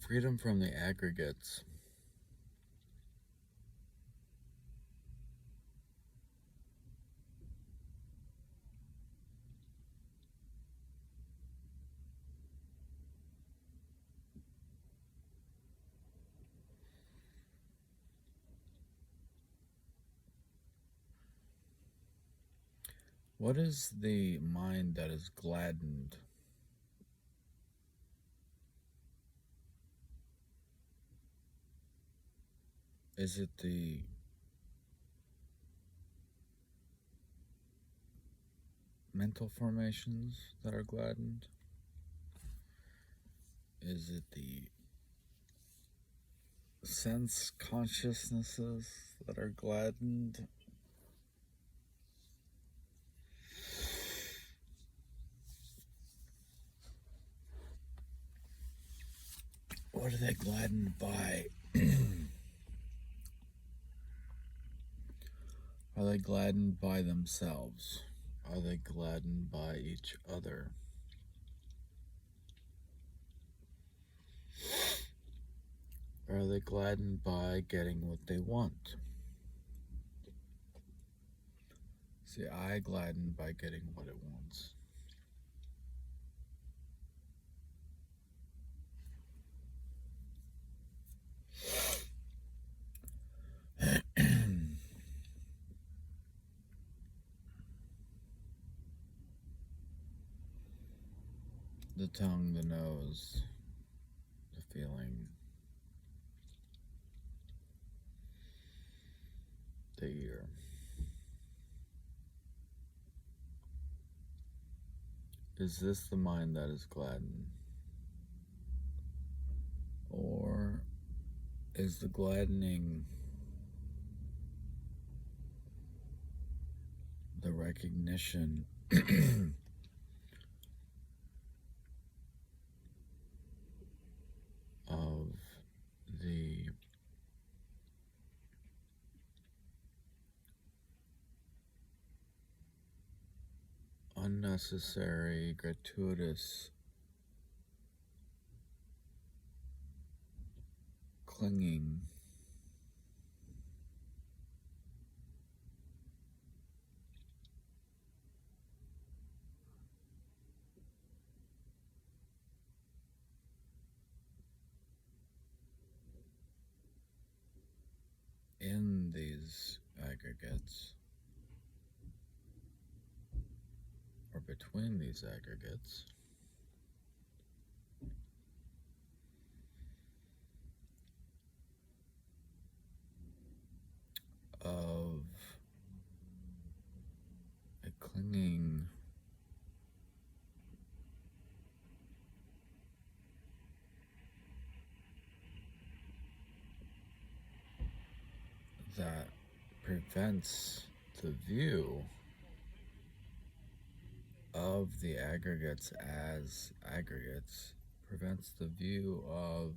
Freedom from the aggregates. What is the mind that is gladdened? Is it the mental formations that are gladdened? Is it the sense consciousnesses that are gladdened? What are they gladdened by? Are they gladdened by themselves? Are they gladdened by each other? Are they gladdened by getting what they want? See, I gladden by getting what it wants. The tongue, the nose, the feeling, the ear. Is this the mind that is gladdened? Or is the gladdening the recognition of the unnecessary, gratuitous clinging in these aggregates or between these aggregates of a clinging that prevents the view of the aggregates as aggregates, prevents the view of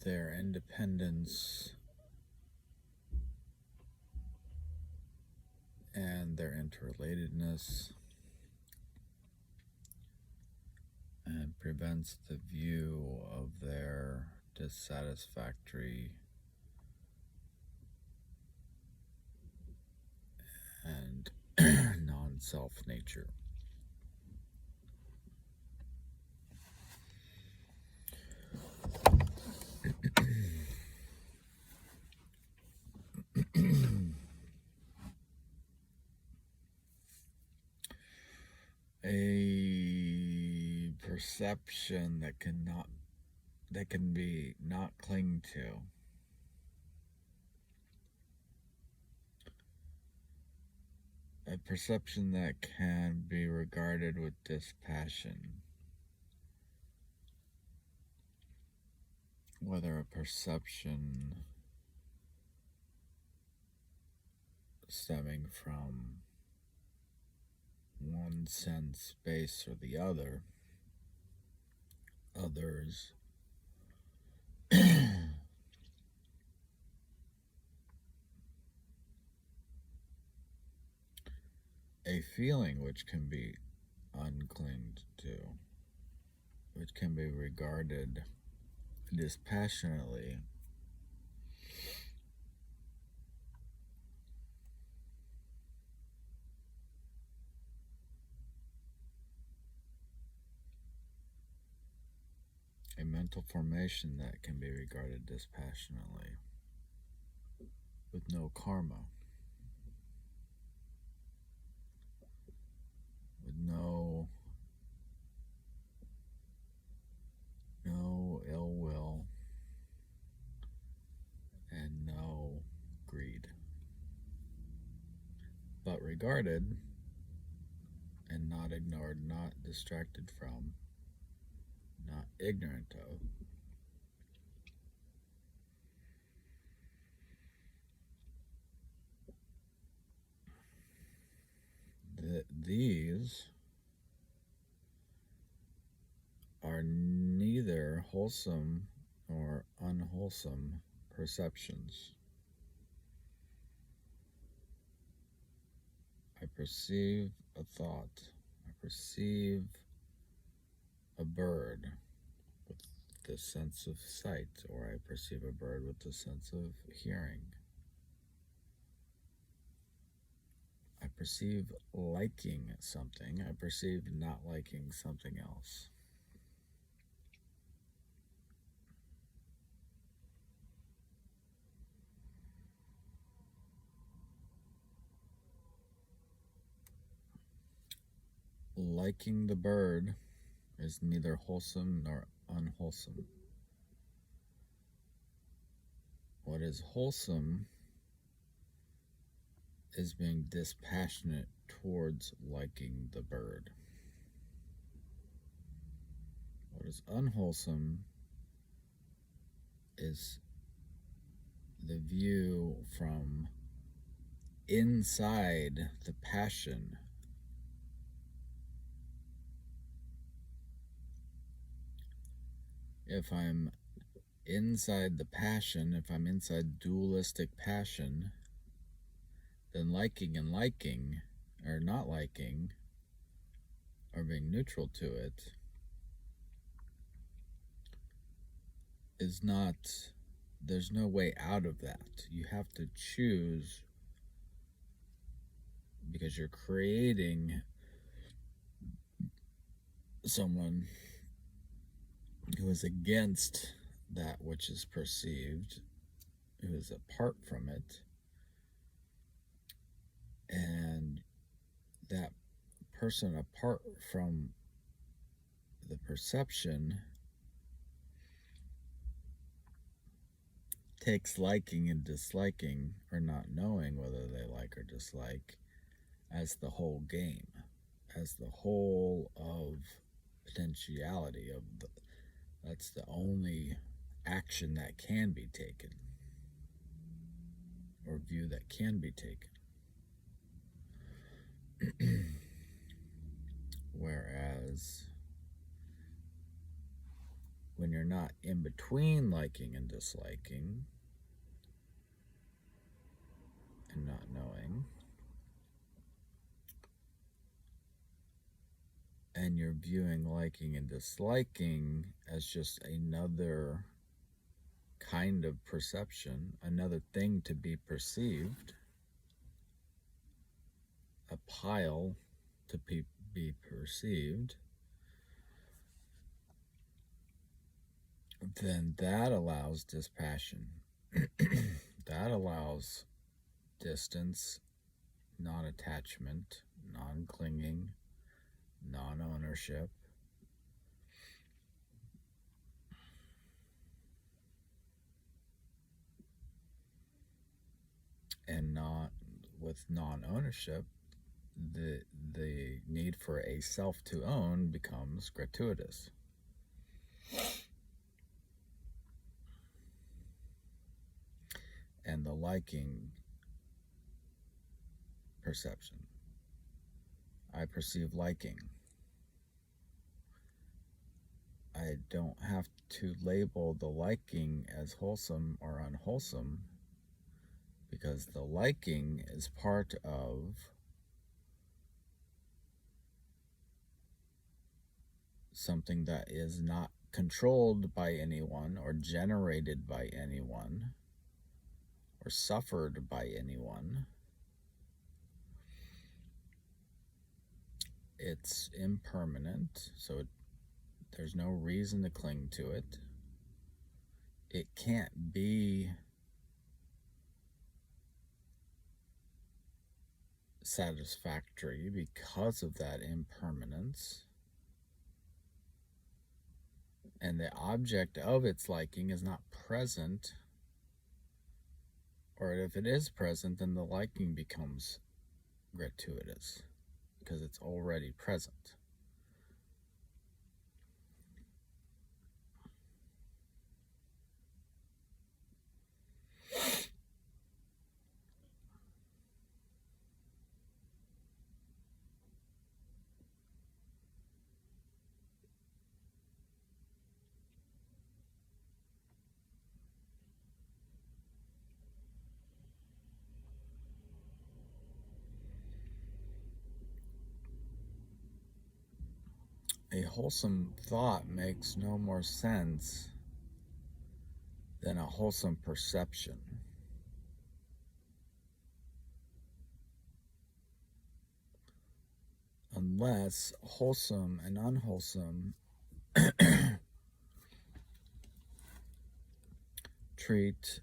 their independence and their interrelatedness, and prevents the view of their dissatisfactory and non-self nature. A perception that can be not cling to. A perception that can be regarded with dispassion. Whether a perception stemming from one sense space or the other, others, a feeling which can be uncling to, which can be regarded dispassionately a mental formation that can be regarded dispassionately with no karma, with no ill will and no greed, but regarded and not ignored, not distracted from, not ignorant of. These are neither wholesome nor unwholesome perceptions. I perceive a thought. I perceive a bird with the sense of sight, or I perceive a bird with the sense of hearing. I perceive liking something. I perceive not liking something else. Liking the bird is neither wholesome nor unwholesome. What is wholesome is being dispassionate towards liking the bird. What is unwholesome is the view from inside the passion. If I'm inside the passion, if I'm inside dualistic passion, then liking and liking, or not liking, or being neutral to it, is not, there's no way out of that. You have to choose, because you're creating someone who is against that which is perceived, who is apart from it, and that person apart from the perception takes liking and disliking, or not knowing whether they like or dislike, as the whole game, as the whole of potentiality of the, that's the only action that can be taken, or view that can be taken. Whereas when you're not in between liking and disliking and not knowing, and you're viewing liking and disliking as just another kind of perception, another thing to be perceived, a pile to be perceived, then that allows dispassion. That allows distance, non-attachment, non-clinging, non-ownership. And not with non-ownership, the need for a self to own becomes gratuitous. And the liking perception. I perceive liking. I don't have to label the liking as wholesome or unwholesome, because the liking is part of something that is not controlled by anyone or generated by anyone or suffered by anyone. It's impermanent, so there's no reason to cling to it. It can't be satisfactory because of that impermanence. And the object of its liking is not present, or if it is present, then the liking becomes gratuitous because it's already present. A wholesome thought makes no more sense than a wholesome perception. Unless wholesome and unwholesome treat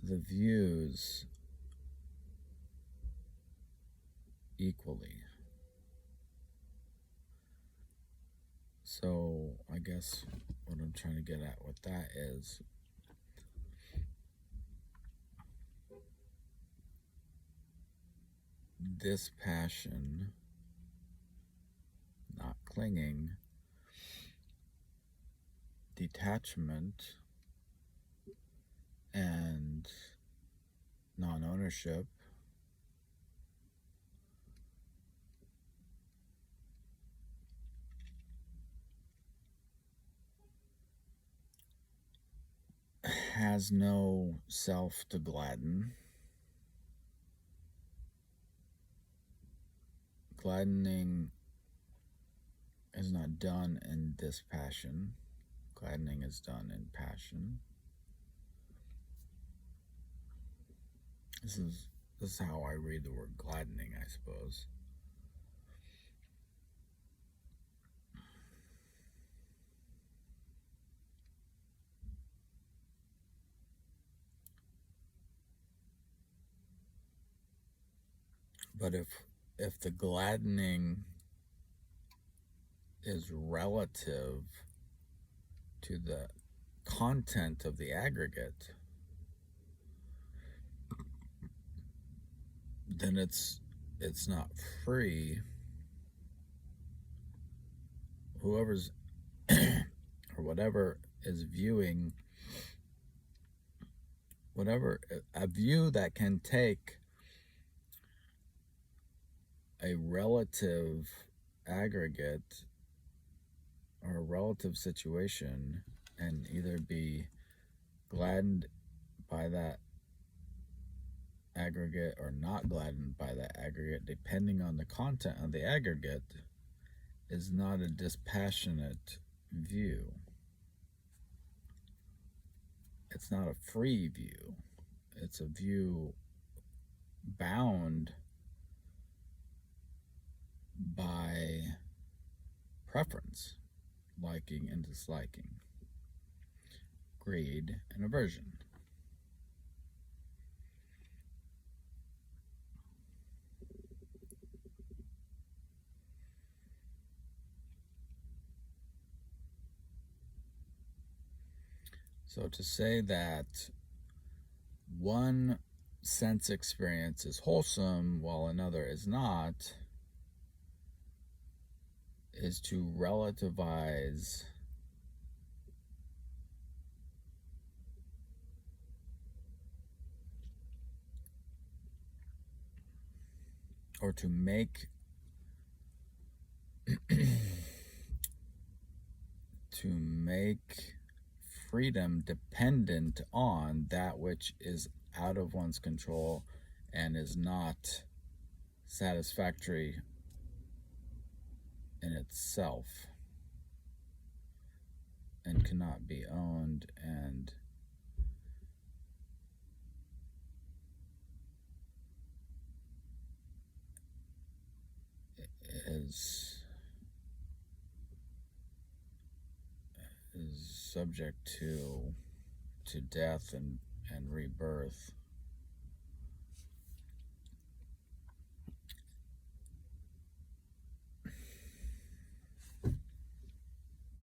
the views equally. So I guess what I'm trying to get at with that is this passion, not clinging, detachment, and non-ownership has no self to gladden. Gladdening is not done in dispassion. Gladdening is done in passion. This is how I read the word gladdening, I suppose. But if the gladdening is relative to the content of the aggregate, then it's not free. Whoever's or whatever is viewing, whatever, a view that can take a relative aggregate or a relative situation and either be gladdened by that aggregate or not gladdened by that aggregate, depending on the content of the aggregate, is not a dispassionate view. It's not a free view. It's a view bound by preference, liking and disliking, greed and aversion. So to say that one sense experience is wholesome while another is not is to relativize or to make freedom dependent on that which is out of one's control and is not satisfactory in itself and cannot be owned, and is subject to death and rebirth.